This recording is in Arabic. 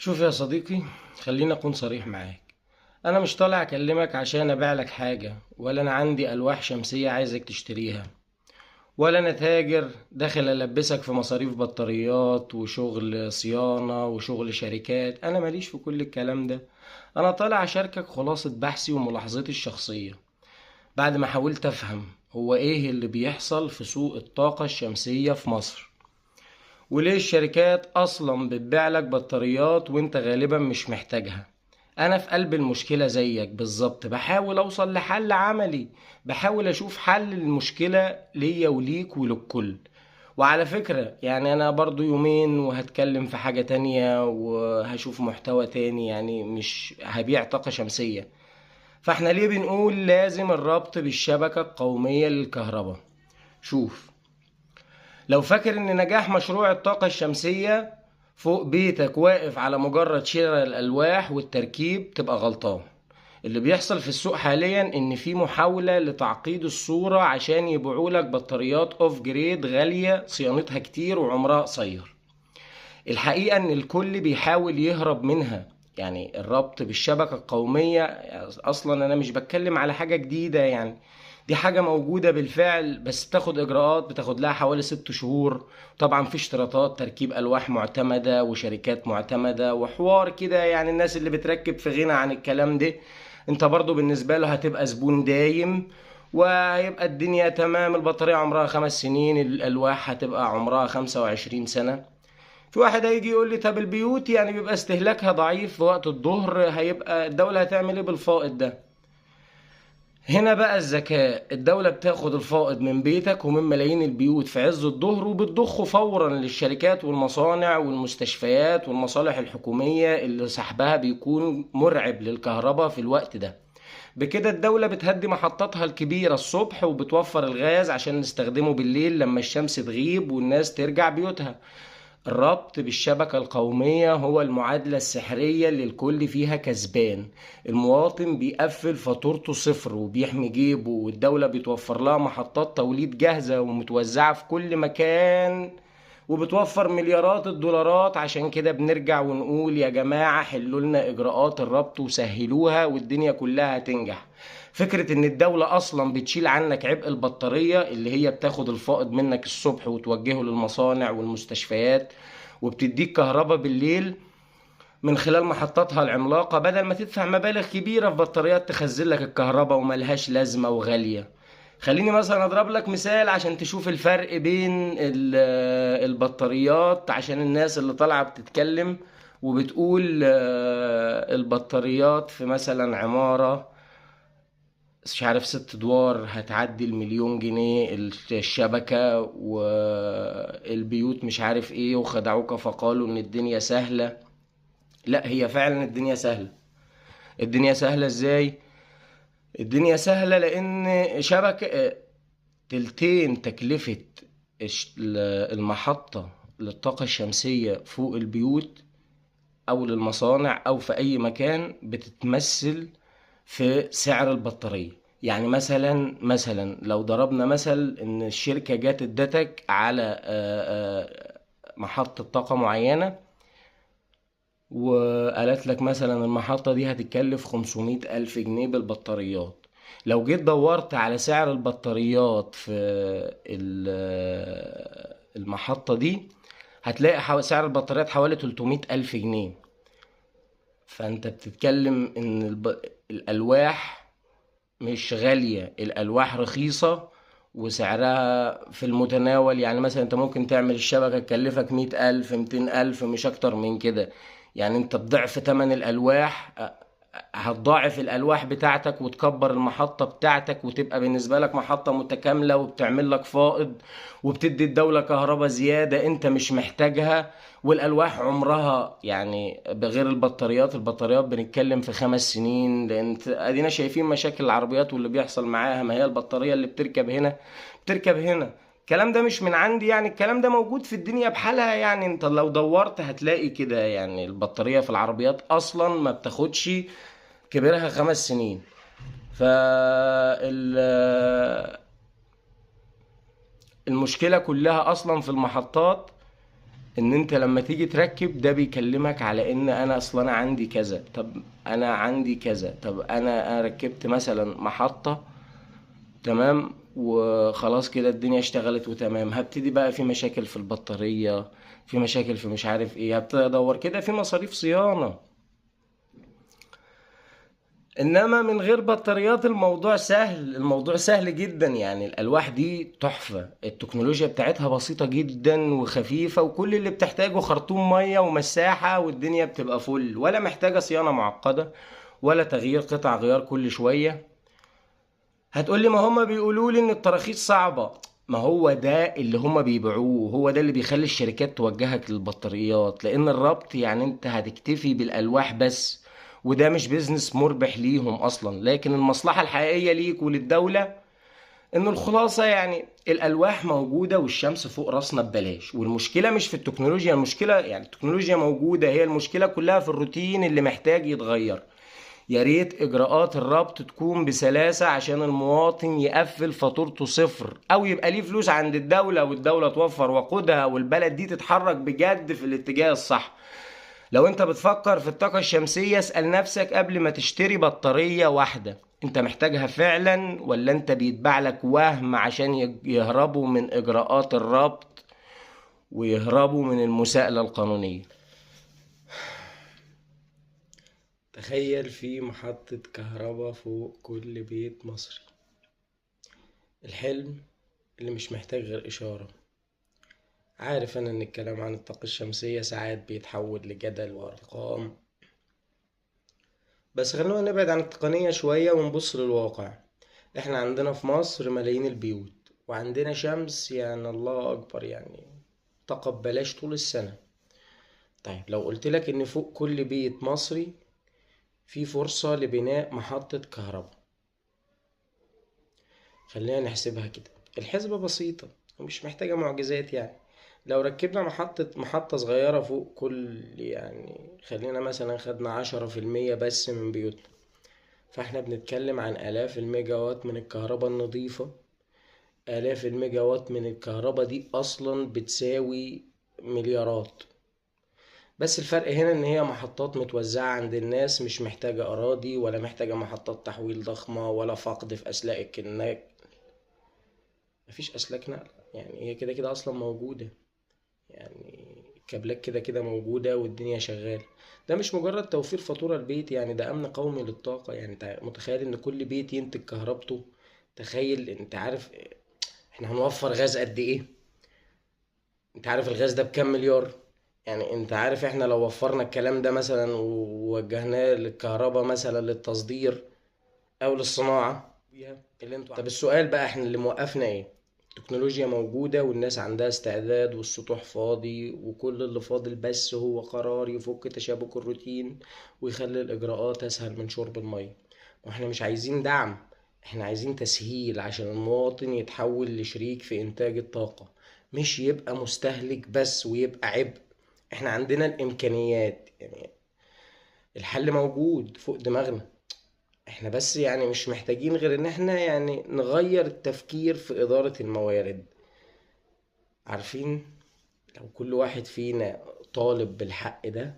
شوف يا صديقي، خليني اكون صريح معاك. انا مش طالع اكلمك عشان ابيع لك حاجة، ولا انا عندي الواح شمسية عايزك تشتريها، ولا انا تاجر داخل البسك في مصاريف بطاريات وشغل صيانة وشغل شركات. انا ماليش في كل الكلام ده. انا طالع اشاركك خلاصة بحثي وملاحظتي الشخصية بعد ما حاولت افهم هو ايه اللي بيحصل في سوق الطاقة الشمسية في مصر، وليه الشركات اصلا بتبيع لك بطاريات وانت غالبا مش محتاجها. انا في قلب المشكلة زيك بالظبط، بحاول اوصل لحل عملي، بحاول اشوف حل للمشكلة ليا وليك وللكل. وعلى فكرة يعني انا برضو يومين وهتكلم في حاجة تانية وهشوف محتوى تاني، يعني مش هبيع طاقة شمسية. فاحنا ليه بنقول لازم الربط بالشبكة القومية للكهرباء؟ شوف، لو فاكر ان نجاح مشروع الطاقة الشمسية فوق بيتك واقف على مجرد شراء الألواح والتركيب، تبقى غلطان. اللي بيحصل في السوق حاليا ان في محاولة لتعقيد الصورة عشان يبيعولك بطاريات اوف جريد غالية صيانتها كتير وعمرها قصير. الحقيقة ان الكل بيحاول يهرب منها. يعني الربط بالشبكة القومية، اصلا انا مش بتكلم على حاجة جديدة، يعني دي حاجة موجودة بالفعل، بس بتاخد اجراءات، بتاخد لها حوالي 6 شهور. طبعا في اشتراطات تركيب الواح معتمدة وشركات معتمدة وحوار كده، يعني الناس اللي بتركب في غنى عن الكلام ده. انت برضو بالنسبة له هتبقى زبون دايم، وهيبقى الدنيا تمام. البطارية عمرها 5 سنين، الألواح هتبقى عمرها 25 سنة. في واحد هيجي يقول لي طب البيوت يعني بيبقى استهلاكها ضعيف في وقت الظهر، هيبقى الدولة هتعمل ايه بالفائض ده؟ هنا بقى الذكاء، الدولة بتاخد الفائض من بيتك ومن ملايين البيوت في عز الظهر وبتضخه فورا للشركات والمصانع والمستشفيات والمصالح الحكومية اللي سحبها بيكون مرعب للكهرباء في الوقت ده. بكده الدولة بتهدي محطاتها الكبيرة الصبح وبتوفر الغاز عشان نستخدمه بالليل لما الشمس تغيب والناس ترجع بيوتها. الربط بالشبكة القومية هو المعادلة السحرية اللي الكل فيها كسبان. المواطن بيقفل فاتورته صفر وبيحمي جيبه، والدولة بتوفر لها محطات توليد جاهزة ومتوزعة في كل مكان، وبتوفر مليارات الدولارات. عشان كده بنرجع ونقول يا جماعة حلوا لنا إجراءات الربط وسهلوها والدنيا كلها هتنجح. فكرة ان الدولة اصلا بتشيل عنك عبء البطارية اللي هي بتاخد الفائض منك الصبح وتوجهه للمصانع والمستشفيات، وبتديك كهرباء بالليل من خلال محطاتها العملاقة، بدل ما تدفع مبالغ كبيرة في بطاريات تخزن لك الكهرباء وملهاش لازمة وغالية. خليني مثلا اضرب لك مثال عشان تشوف الفرق بين البطاريات، عشان الناس اللي طالعة بتتكلم وبتقول البطاريات في مثلا عمارة مش عارف 6 ادوار هتعدي ال1,000,000 جنيه الشبكة، والبيوت مش عارف ايه، وخدعوك فقالوا ان الدنيا سهلة. لا، هي فعلا الدنيا سهلة. الدنيا سهلة ازاي؟ الدنيا سهلة لان شبكة تلتين تكلفة المحطة للطاقة الشمسية فوق البيوت او للمصانع او في اي مكان بتتمثل في سعر البطارية. يعني مثلا لو ضربنا مثل ان الشركة جات ادتك على محطة طاقة معينة، وقالت لك مثلا المحطة دي هتتكلف 500 ألف جنيه بالبطاريات. لو جيت دورت على سعر البطاريات في المحطة دي، هتلاقي سعر البطاريات حوالي 300 ألف جنيه. فأنت بتتكلم إن الألواح مش غالية، الألواح رخيصة وسعرها في المتناول. يعني مثلا انت ممكن تعمل الشبكة تكلفك 100 ألف 200 ألف، مش أكتر من كده. يعني انت بضعف تمن الألواح، هتضاعف الألواح بتاعتك وتكبر المحطة بتاعتك وتبقى بالنسبة لك محطة متكاملة وبتعمل لك فائض، وبتدي الدولة كهرباء زيادة انت مش محتاجها. والألواح عمرها يعني بغير البطاريات بنتكلم في 5 سنين، لأن أدينا شايفين مشاكل العربيات واللي بيحصل معاها. ما هي البطارية اللي بتركب هنا بتركب هنا. الكلام ده مش من عندي، يعني الكلام ده موجود في الدنيا بحالها. يعني انت لو دورت هتلاقي كده، يعني البطارية في العربيات أصلا ما بتاخدش كبرها 5 سنين. فالمشكلة كلها أصلا في المحطات، ان انت لما تيجي تركب ده بيكلمك على ان انا اصلا انا عندي كذا، طب انا عندي كذا، طب انا ركبت مثلا محطة، تمام، وخلاص كده الدنيا اشتغلت وتمام، هبتدي بقى في مشاكل في البطارية، في مشاكل في مش عارف ايه، هبتدي ادور كده في مصاريف صيانة. انما من غير بطاريات الموضوع سهل، الموضوع سهل جدا. يعني الالواح دي تحفة، التكنولوجيا بتاعتها بسيطة جدا وخفيفة، وكل اللي بتحتاجه خرطوم مية ومساحة والدنيا بتبقى فل، ولا محتاجة صيانة معقدة ولا تغيير قطع غيار كل شوية. هتقولي ما هما بيقولوا لي ان التراخيص صعبة، ما هو ده اللي هما بيبيعوه، هو ده اللي بيخلي الشركات توجهك للبطاريات، لان الربط يعني انت هتكتفي بالالواح بس، وده مش بيزنس مربح ليهم اصلا، لكن المصلحة الحقيقية ليك وللدولة ان الخلاصة يعني الالواح موجودة والشمس فوق راسنا ببلاش. والمشكلة مش في التكنولوجيا، المشكلة يعني التكنولوجيا موجودة، هي المشكلة كلها في الروتين اللي محتاج يتغير. يا ريت اجراءات الربط تكون بسلاسة عشان المواطن يقفل فاتورته صفر، او يبقى ليه فلوس عند الدولة والدولة توفر وقودها والبلد دي تتحرك بجد في الاتجاه الصح. لو انت بتفكر في الطاقة الشمسية اسأل نفسك قبل ما تشتري بطارية واحدة، انت محتاجها فعلا ولا انت بيتباع لك وهم عشان يهربوا من اجراءات الربط ويهربوا من المساءلة القانونية. تخيل في محطة كهرباء فوق كل بيت مصري، الحلم اللي مش محتاج غير إشارة. عارف أنا إن الكلام عن الطاقة الشمسية ساعات بيتحول لجدل وأرقام، بس خلونا نبعد عن التقنية شوية ونبص للواقع. إحنا عندنا في مصر ملايين البيوت وعندنا شمس، يعني الله أكبر، يعني طاقة ببلاش طول السنة. طيب لو قلتلك إن فوق كل بيت مصري في فرصة لبناء محطة كهرباء، خلينا نحسبها كده. الحسبة بسيطة ومش محتاجة معجزات يعني. لو ركبنا محطة صغيرة فوق كل، يعني خلينا مثلا خدنا 10% بس من بيوتنا، فاحنا بنتكلم عن آلاف الميجا وات من الكهرباء النظيفة. آلاف الميجا وات من الكهرباء دي أصلا بتساوي مليارات. بس الفرق هنا إن هي محطات متوزعة عند الناس، مش محتاجة أراضي ولا محتاجة محطات تحويل ضخمة ولا فقد في أسلاك النقل. مفيش أسلاك نقل، يعني هي كده كده أصلا موجودة، يعني الكابلات كده كده موجودة والدنيا شغالة. ده مش مجرد توفير فاتورة البيت، يعني ده أمن قومي للطاقة. يعني انت متخيل إن كل بيت ينتج كهربته؟ تخيل، انت عارف احنا هنوفر غاز قد ايه؟ انت عارف الغاز ده بكام مليار؟ يعني انت عارف احنا لو وفرنا الكلام ده مثلا ووجهناه للكهرباء مثلا للتصدير او للصناعة اللي انتوا. طب السؤال بقى، احنا اللي موقفنا ايه؟ التكنولوجيا موجودة والناس عندها استعداد والسطوح فاضي، وكل اللي فاضل بس هو قرار يفك تشابك الروتين ويخلي الإجراءات أسهل من شرب المية. واحنا مش عايزين دعم، احنا عايزين تسهيل عشان المواطن يتحول لشريك في إنتاج الطاقة، مش يبقى مستهلك بس ويبقى عبء. احنا عندنا الإمكانيات، يعني الحل موجود فوق دماغنا. احنا بس يعني مش محتاجين غير ان احنا يعني نغير التفكير في إدارة الموارد. عارفين، لو كل واحد فينا طالب بالحق ده